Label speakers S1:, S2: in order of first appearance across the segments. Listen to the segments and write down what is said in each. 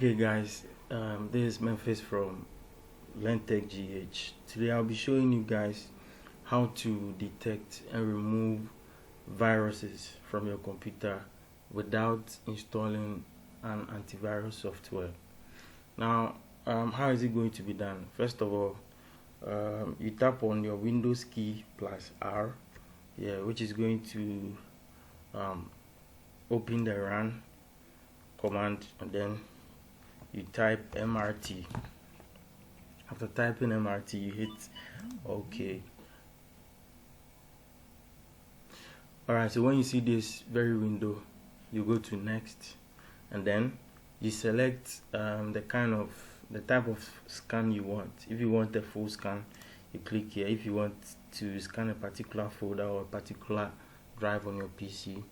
S1: Okay guys, this is Memphis from LearnTechGh. Today I'll be showing you guys how to detect and remove viruses from your computer without installing an antivirus software. Now, how is it going to be done? First of all, you tap on your Windows key plus R, which is going to open the run command, and then you type MRT. After typing MRT, you hit OK. Alright, so when you see this very window, you go to next, and then you select the type of scan you want. If you want a full scan, you click here. If you want to scan a particular folder or a particular drive on your PC,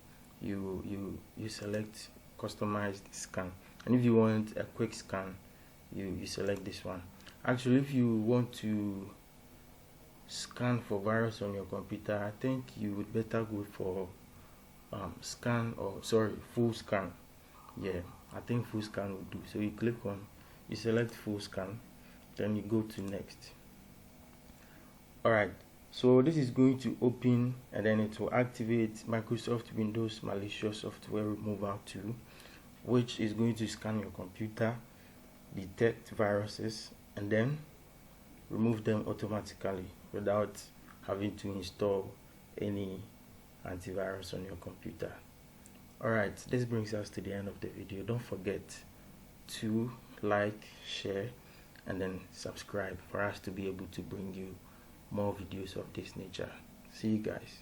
S1: you select customized scan. And if you want a quick scan, you select this one. Actually, if you want to scan for virus on your computer, I think you would better go for full scan. I think full scan will do. So you select full scan, then you go to next. Alright, so this is going to open, and then it will activate Microsoft Windows malicious software removal tool, which is going to scan your computer, detect viruses, and then remove them automatically without having to install any antivirus on your computer. Alright, this brings us to the end of the video. Don't forget to like, share, and then subscribe for us to be able to bring you more videos of this nature. See you guys.